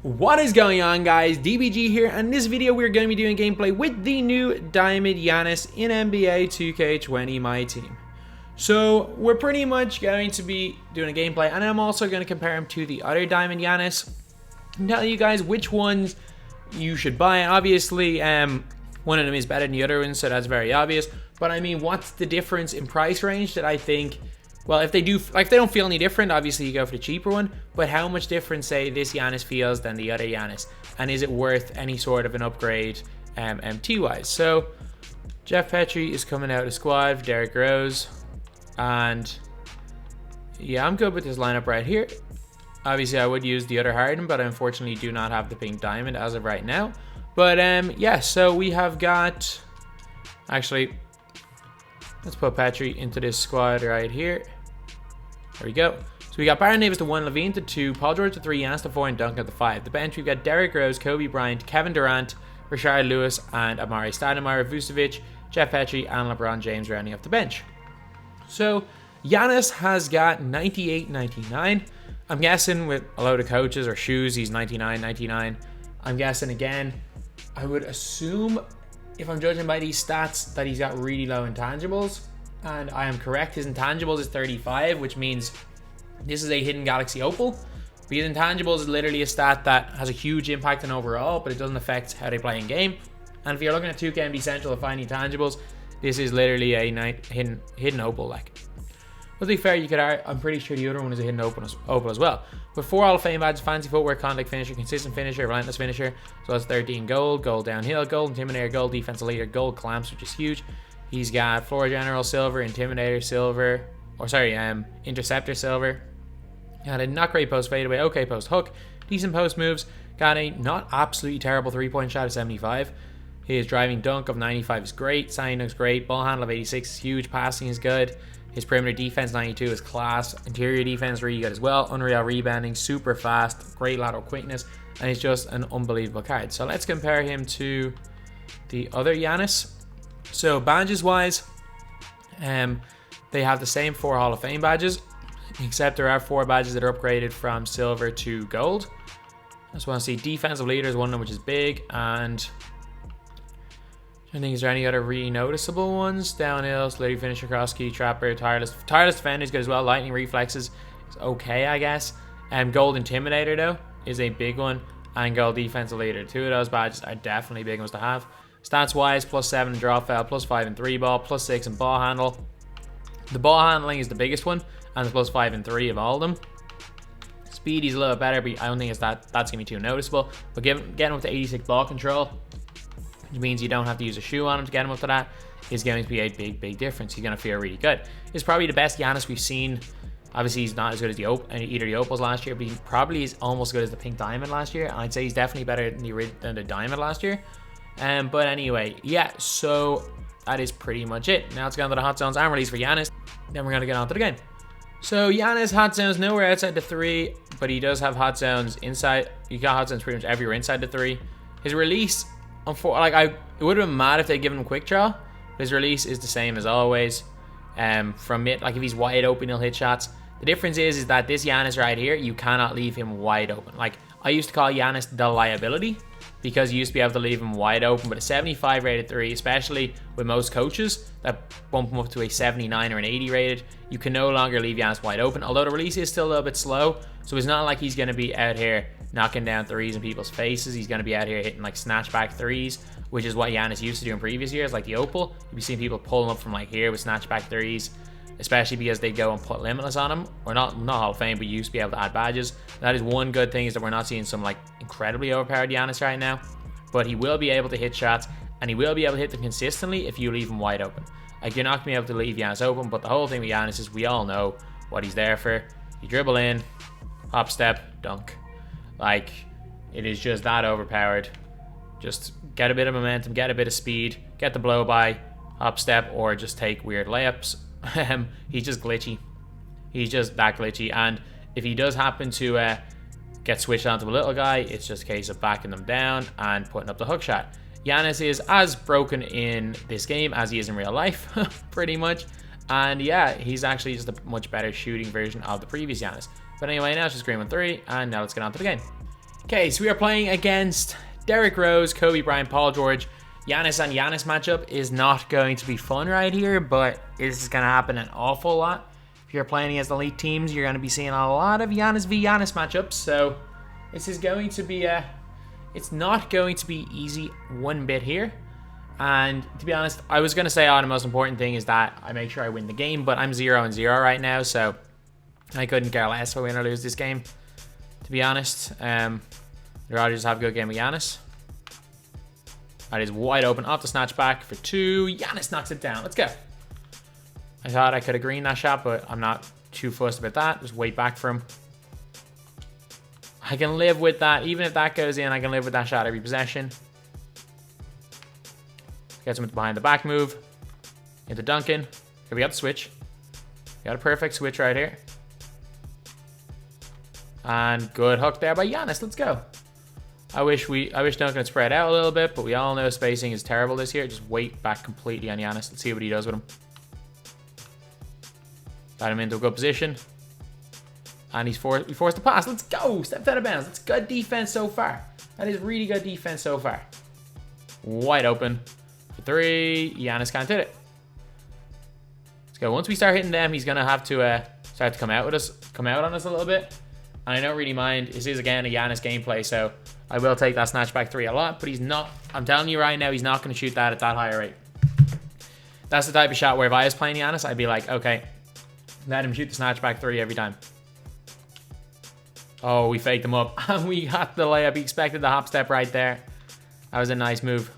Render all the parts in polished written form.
What is going on, guys? DBG here, and in this video we're going to be doing gameplay with the new Diamond Giannis in NBA 2K20 MyTEAM. So we're pretty much going to be doing a gameplay, and I'm also going to compare him to the other Diamond Giannis and tell you guys which ones you should buy. And obviously one of them is better than the other one, so that's very obvious. But I mean, what's the difference in price range that I think? Well, if they don't feel any different, obviously you go for the cheaper one. But how much different, say, this Giannis feels than the other Giannis? And is it worth any sort of an upgrade MT-wise? So, Jeff Petrie is coming out of the squad, Derrick Rose. And, yeah, I'm good with this lineup right here. Obviously, I would use the other Harden, but I unfortunately do not have the pink diamond as of right now. But, yeah, so we have got... Actually... let's put Petrie into this squad right here. There we go. So we got Baron Davis to 1, Levine to 2, Paul George to 3, Giannis to 4, and Duncan to 5. The bench, we've got Derrick Rose, Kobe Bryant, Kevin Durant, Rashard Lewis, and Amari Stoudemire, Vucevic, Jeff Petrie, and LeBron James rounding up the bench. So Giannis has got 98-99. I'm guessing with a load of coaches or shoes, he's 99-99. I'm guessing again, I would assume, if I'm judging by these stats, that he's got really low intangibles, and I am correct. His intangibles is 35, which means this is a hidden galaxy opal. Because intangibles is literally a stat that has a huge impact on overall, but it doesn't affect how they play in game. And if you're looking at 2K Central to find intangibles, this is literally a hidden opal. Like, but to be fair, you could argue, I'm pretty sure the other one is a hidden opal as well. With 4 Hall of Fame badges: fancy footwork, contact finisher, consistent finisher, relentless finisher. So that's 13 gold, gold downhill, gold intimidator, gold defensive leader, gold clamps, which is huge. He's got floor general silver, intimidator silver, or sorry, interceptor silver. Got a not great post fadeaway, okay post hook, decent post moves. Got a not absolutely terrible 3-point shot of 75. His driving dunk of 95 is great. Signing dunk's great. Ball handle of 86 is huge. Passing is good. His perimeter defense 92 is class. Interior defense really good as well. Unreal rebounding, super fast, great lateral quickness, and he's just an unbelievable card. So let's compare him to the other Giannis. So badges wise, they have the same 4 Hall of Fame badges, except there are 4 badges that are upgraded from silver to gold. I just want to see defensive leader is one of them, which is big, and I think, is there any other really noticeable ones? Downhill, slitty finisher, cross key, trapper, tireless defender is good as well. Lightning reflexes is okay, I guess. Gold intimidator though is a big one, and gold defensive leader. 2 of those badges are definitely big ones to have. Stats wise, +7 in draw foul, +5 in 3 ball, +6 in ball handle. The ball handling is the biggest one, and it's +5 in 3 of all of them. Speed is a little better, but I don't think that's gonna be too noticeable. But getting up to 86 ball control, which means you don't have to use a shoe on him to get him up to that, is going to be a big difference. He's going to feel really good. He's probably the best Giannis we've seen. Obviously, he's not as good as either the opals last year, but he probably is almost as good as the pink diamond last year. And I'd say he's definitely better than the diamond last year. But anyway, yeah, so that is pretty much it. Now let's get on to the hot zones and release for Giannis. Then we're going to get on to the game. So Giannis hot zones nowhere outside the 3, but he does have hot zones inside. You got hot zones pretty much everywhere inside the 3. His release, it would have been mad if they'd given him quick draw. His release is the same as always. From mid, like if he's wide open, he'll hit shots. The difference is that this Giannis right here, you cannot leave him wide open. Like, I used to call Giannis the liability, because you used to be able to leave him wide open. But a 75 rated 3, especially with most coaches that bump him up to a 79 or an 80 rated, you can no longer leave Giannis wide open. Although the release is still a little bit slow, so it's not like he's going to be out here knocking down threes in people's faces. He's going to be out here hitting like snatchback threes, which is what Giannis used to do in previous years, like the opal. You'd be seeing people pulling up from like here with snatchback threes, especially because they go and put limitless on him, or not Hall of Fame, but you used to be able to add badges. That is one good thing, is that we're not seeing some like incredibly overpowered Giannis right now, but he will be able to hit shots, and he will be able to hit them consistently if you leave him wide open. Like, you're not going to be able to leave Giannis open, but the whole thing with Giannis is we all know what he's there for. You dribble in, hop step, dunk. Like, it is just that overpowered. Just get a bit of momentum, get a bit of speed, get the blow by, hop step, or just take weird layups. He's just glitchy. He's just that glitchy. And if he does happen to get switched onto a little guy, it's just a case of backing them down and putting up the hook shot. Giannis is as broken in this game as he is in real life, pretty much. And yeah, he's actually just a much better shooting version of the previous Giannis. But anyway, now it's just green 1-3, and now let's get on to the game. Okay, so we are playing against Derrick Rose, Kobe Bryant, Paul George. Giannis and Giannis matchup is not going to be fun right here, but this is going to happen an awful lot. If you're playing against elite teams, you're going to be seeing a lot of Giannis v Giannis matchups, so this is going to be it's not going to be easy one bit here. And to be honest, I was going to say, the most important thing is that I make sure I win the game, but I'm 0-0 right now, so I couldn't care less if I win or lose this game, to be honest. I'd rather just have a good game with Giannis. That is wide open off the snatch back for 2. Giannis knocks it down. Let's go. I thought I could have greened that shot, but I'm not too fussed about that. Just wait back for him. I can live with that. Even if that goes in, I can live with that shot every possession. Gets him behind the back move. Into Duncan. Here we got the switch. We got a perfect switch right here. And good hook there by Giannis. Let's go. I wish Duncan had spread out a little bit, but we all know spacing is terrible this year. Just wait back completely on Giannis. Let's see what he does with him. Got him into a good position. And he forced the pass. Let's go. Stepped out of bounds. That's good defense so far. That is really good defense so far. Wide open for 3. Giannis can't hit it. Let's go. Once we start hitting them, he's going to have to start to come out on us a little bit. And I don't really mind. This is, again, a Giannis gameplay, so I will take that snatchback 3 a lot, but he's not, I'm telling you right now, he's not going to shoot that at that higher rate. That's the type of shot where if I was playing Giannis, I'd be like, okay, let him shoot the snatchback 3 every time. Oh, we faked him up, and we got the layup. He expected the hop step right there. That was a nice move.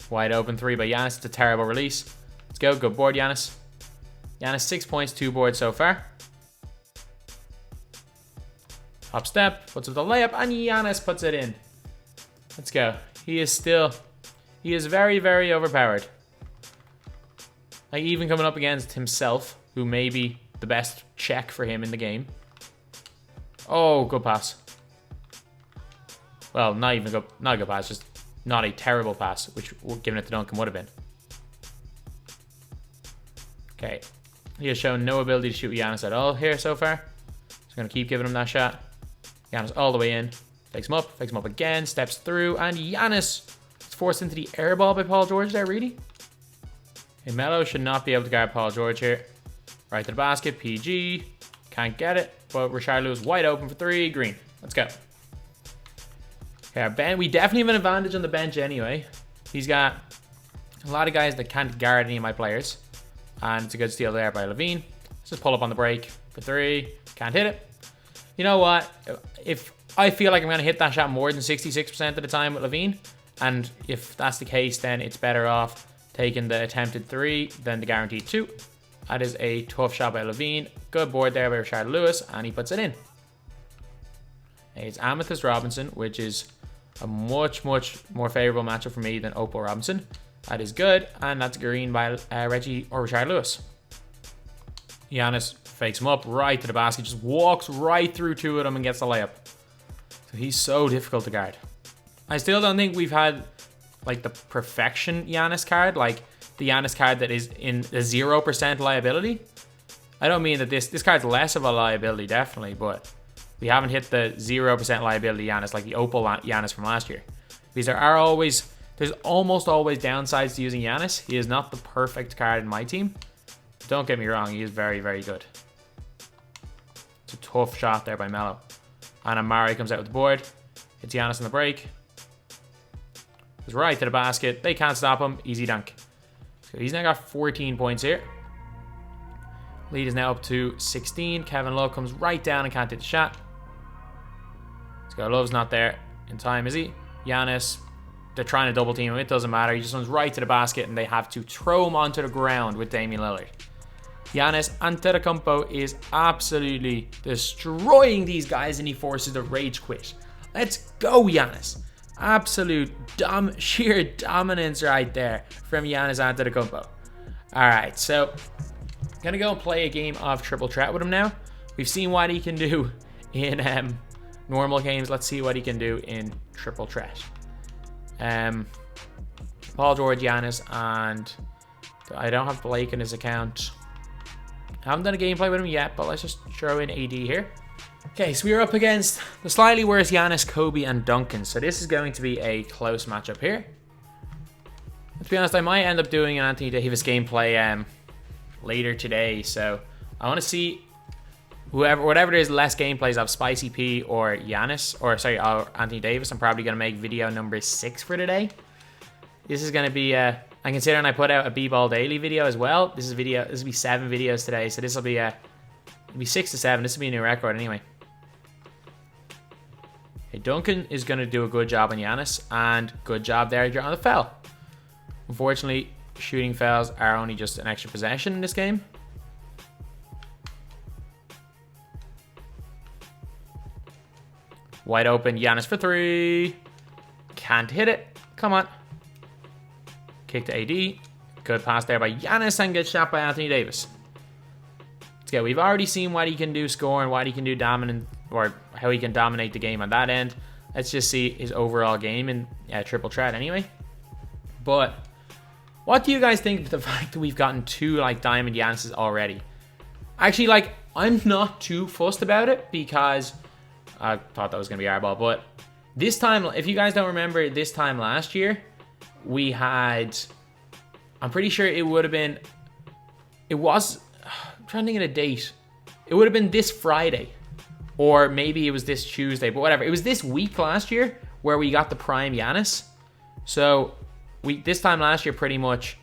Wide open 3 by Giannis. It's a terrible release. Let's go. Good board, Giannis. Giannis 6 points, 2 boards so far. Hop step, puts up the layup, and Giannis puts it in. Let's go. He is very, very overpowered. Like, even coming up against himself, who may be the best check for him in the game. Oh, good pass. Well, not a good pass, just not a terrible pass, which giving it to Duncan would have been. Okay. He has shown no ability to shoot Giannis at all here so far. Just going to keep giving him that shot. Giannis all the way in. Fakes him up again, steps through, and Giannis is forced into the air ball by Paul George there, really? Okay, Melo should not be able to guard Paul George here. Right to the basket, PG. Can't get it, but Rashard Lewis wide open for 3, green. Let's go. Okay, our bench, we definitely have an advantage on the bench anyway. He's got a lot of guys that can't guard any of my players. And it's a good steal there by Levine. Let's just pull up on the break for 3. Can't hit it. You know what? If I feel like I'm going to hit that shot more than 66% of the time with Levine, and if that's the case, then it's better off taking the attempted 3 than the guaranteed 2. That is a tough shot by Levine. Good board there by Rashard Lewis, and he puts it in. It's Amethyst Robinson, which is a much, much more favorable matchup for me than Opal Robinson. That is good, and that's green by Reggie or Rashard Lewis. Giannis fakes him up right to the basket, just walks right through 2 of them and gets the layup. So he's so difficult to guard. I still don't think we've had like the perfection Giannis card, like the Giannis card that is in the 0% liability. I don't mean that this card's less of a liability, definitely, but we haven't hit the 0% liability Giannis like the Opal Giannis from last year. Because there's almost always downsides to using Giannis. He is not the perfect card in my team. Don't get me wrong, he is very, very good. It's a tough shot there by Melo. And Amari comes out with the board. Hits Giannis on the break. Goes right to the basket. They can't stop him. Easy dunk. So he's now got 14 points here. Lead is now up to 16. Kevin Love comes right down and can't hit the shot. Let's go. Love's not there in time, is he? Giannis, they're trying to double team him. It doesn't matter. He just runs right to the basket and they have to throw him onto the ground with Damian Lillard. Giannis Antetokounmpo is absolutely destroying these guys and he forces the rage quit. Let's go, Giannis. Absolute sheer dominance right there from Giannis Antetokounmpo. Alright, so I'm going to go and play a game of Triple Threat with him now. We've seen what he can do in normal games. Let's see what he can do in Triple Threat. Paul George, Giannis, and I don't have Blake in his account. I haven't done a gameplay with him yet, but let's just throw in AD here. Okay, so we're up against the slightly worse Giannis, Kobe, and Duncan. So this is going to be a close matchup here. To be honest, I might end up doing an Anthony Davis gameplay later today. So I want to see whatever there's less gameplays of Spicy P or Giannis, or sorry, or Anthony Davis. I'm probably going to make video number 6 for today. This is going to be, and considering I put out a B-Ball Daily video as well, this will be 7 videos today. So this will be, it'll be 6 to 7. This will be a new record anyway. Okay, Duncan is going to do a good job on Giannis, and good job there on the foul. Unfortunately, shooting fouls are only just an extra possession in this game. Wide open, Giannis for 3. Can't hit it. Come on. Kick to AD. Good pass there by Giannis, and good shot by Anthony Davis. Let's go. We've already seen what he can do scoring, what he can do dominant, or how he can dominate the game on that end. Let's just see his overall game in triple threat anyway. But what do you guys think of the fact that we've gotten 2 like Diamond Giannis's already? Actually, like, I'm not too fussed about it because I thought that was going to be airball. But this time, if you guys don't remember, this time last year, we had, I'm pretty sure it would have been, I'm trying to think of a date. It would have been this Friday. Or maybe it was this Tuesday, but whatever. It was this week last year where we got the prime Giannis. So this time last year, pretty much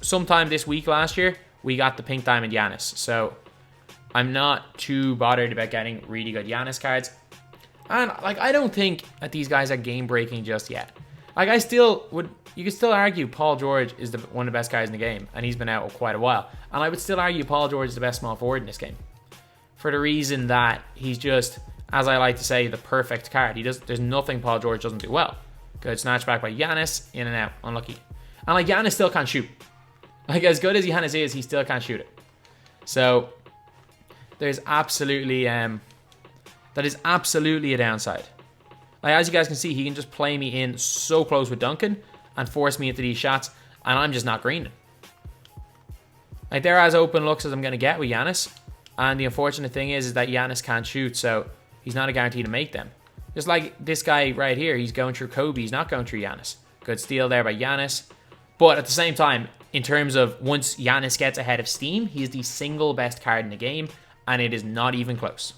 sometime this week last year, we got the pink diamond Giannis. So I'm not too bothered about getting really good Giannis cards. And like, I don't think that these guys are game breaking just yet. Like, you could still argue Paul George is one of the best guys in the game, and he's been out for quite a while. And I would still argue Paul George is the best small forward in this game, for the reason that he's just, as I like to say, the perfect card. There's nothing Paul George doesn't do well. Good snatch back by Giannis, in and out, unlucky. And like, Giannis still can't shoot. Like, as good as Giannis is, he still can't shoot it. So there's absolutely that is absolutely a downside. Like, as you guys can see, he can just play me in so close with Duncan and force me into these shots, and I'm just not greening. Like, they're as open looks as I'm going to get with Giannis. And the unfortunate thing is that Giannis can't shoot, so he's not a guarantee to make them. Just like this guy right here, he's going through Kobe, he's not going through Giannis. Good steal there by Giannis. But at the same time, in terms of once Giannis gets ahead of steam, he's the single best card in the game, and it is not even close.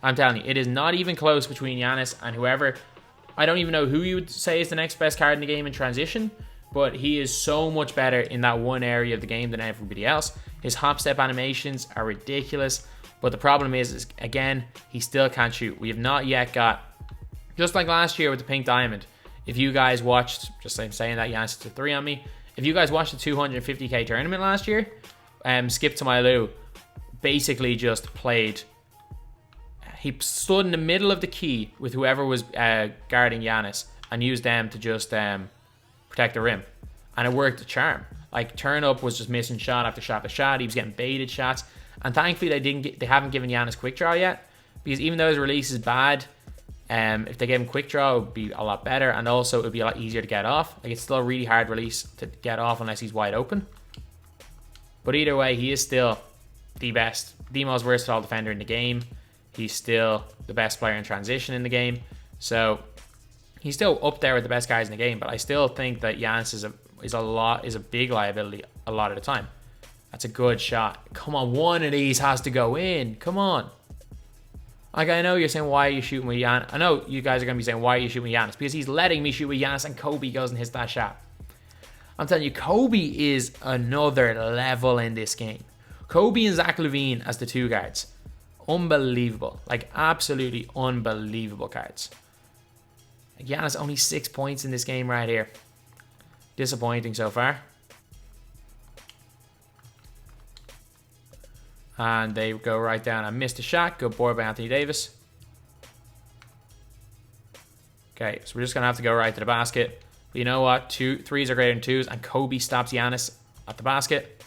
I'm telling you, it is not even close between Giannis and whoever. I don't even know who you would say is the next best card in the game in transition, but he is so much better in that one area of the game than everybody else. His hop step animations are ridiculous, but the problem is again, he still can't shoot. We have not yet got, just like last year with the pink diamond, if you guys watched, just like I'm saying that Giannis to 3 on me, if you guys watched the 250k tournament last year, Skip to My Lou basically just played, he stood in the middle of the key with whoever was guarding Giannis and used them to just protect the rim. And it worked a charm. Like, turn up was just missing shot after shot after shot. He was getting baited shots. And thankfully they haven't given Giannis quick draw yet. Because even though his release is bad, if they gave him quick draw, it would be a lot better. And also it would be a lot easier to get off. Like, it's still a really hard release to get off unless he's wide open. But either way, he is still the best, the most versatile defender in the game. He's still the best player in transition in the game. So he's still up there with the best guys in the game. But I still think that Giannis is a big liability a lot of the time. That's a good shot. Come on, one of these has to go in. Come on. Like, I know you're saying, why are you shooting with Giannis? I know you guys are going to be saying, why are you shooting with Giannis? Because he's letting me shoot with Giannis and Kobe goes and hits that shot. I'm telling you, Kobe is another level in this game. Kobe and Zach LaVine as the 2 guards. Unbelievable. Like, absolutely unbelievable cards. Like, Giannis only 6 points in this game right here. Disappointing so far. And they go right down. I missed a shot. Good board by Anthony Davis. Okay, so we're just going to have to go right to the basket. But you know what? 3s are greater than 2s. And Kobe stops Giannis at the basket.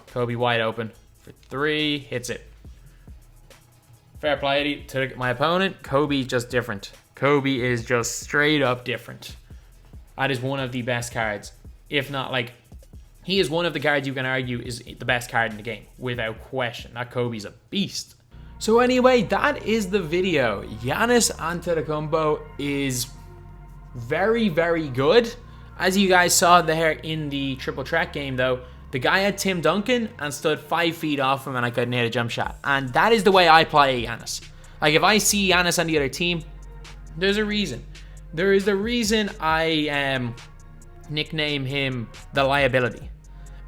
Kobe wide open for 3. Hits it. Fair play to my opponent. Kobe just different. Kobe is just straight up different. That is one of the best cards. If not, like, he is one of the cards you can argue is the best card in the game, without question. That Kobe's a beast. So anyway, that is the video. Giannis Antetokounmpo is very, very good. As you guys saw there in the triple threat game though, the guy had Tim Duncan and stood 5 feet off him and I couldn't hit a jump shot. And that is the way I play Giannis. Like if I see Giannis on the other team, there's a reason. There is a reason I nickname him the liability.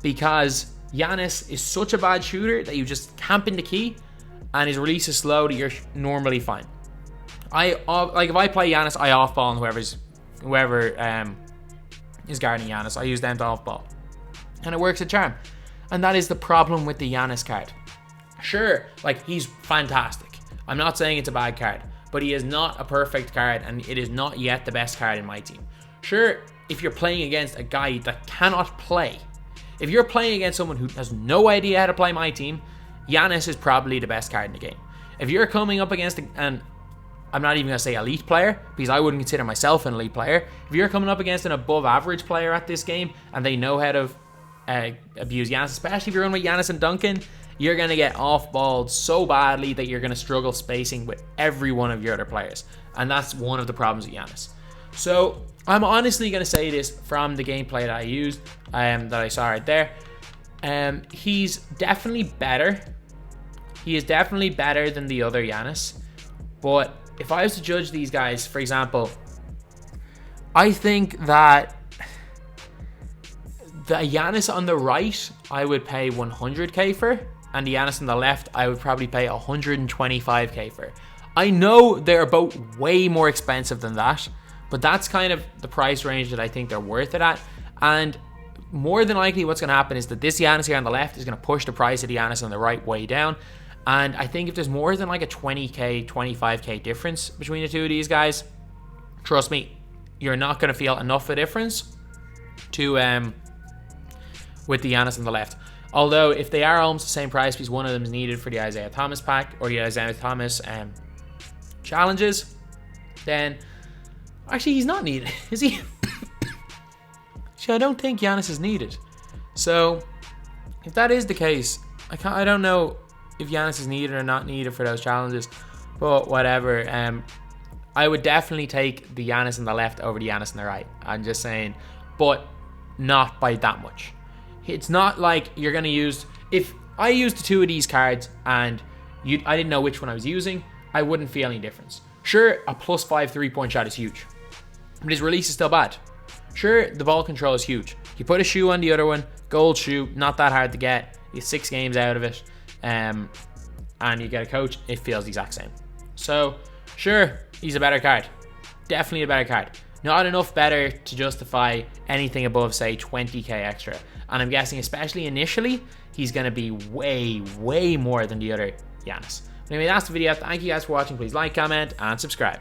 Because Giannis is such a bad shooter that you just camp in the key and his release is slow that you're normally fine. Like if I play Giannis, I off ball on whoever is guarding Giannis. I use them to off ball, and it works a charm. And that is the problem with the Giannis card. Sure, like he's fantastic. I'm not saying it's a bad card, but he is not a perfect card, and it is not yet the best card in my team. Sure, if you're playing against a guy that cannot play, if you're playing against someone who has no idea how to play my team, Giannis is probably the best card in the game. If you're coming up against, and I'm not even going to say elite player, because I wouldn't consider myself an elite player. If you're coming up against an above average player at this game, and they know how to abuse Giannis, especially if you're in with Giannis and Duncan, you're going to get off-balled so badly that you're going to struggle spacing with every one of your other players. And that's one of the problems with Giannis. So I'm honestly going to say this from the gameplay that I used, that I saw right there. He's definitely better. He is definitely better than the other Giannis. But if I was to judge these guys, for example, I think that the Giannis on the right, I would pay 100k for. And the Giannis on the left, I would probably pay 125k for. I know they're both way more expensive than that, but that's kind of the price range that I think they're worth it at. And more than likely what's going to happen is that this Giannis here on the left is going to push the price of the Giannis on the right way down. And I think if there's more than like a 20k, 25k difference between the two of these guys, trust me, you're not going to feel enough of a difference to with the Giannis on the left. Although if they are almost the same price, because one of them is needed for the Isaiah Thomas pack or the Isaiah Thomas challenges, then actually he's not needed, is he? I don't think Giannis is needed. So if that is the case, I don't know if Giannis is needed or not needed for those challenges, but whatever. I would definitely take the Giannis on the left over the Giannis on the right. I'm just saying, but not by that much. It's not like you're going to use, if I used the two of these cards and I didn't know which one I was using, I wouldn't feel any difference. Sure, a +5 3-point shot is huge, but his release is still bad. Sure, the ball control is huge. You put a shoe on the other one, gold shoe, not that hard to get. You get 6 games out of it, and you get a coach, it feels the exact same. So, sure, he's a better card. Definitely a better card. Not enough better to justify anything above, say, 20k extra. And I'm guessing, especially initially, he's going to be way, way more than the other Giannis. But anyway, that's the video. Thank you guys for watching. Please like, comment, and subscribe.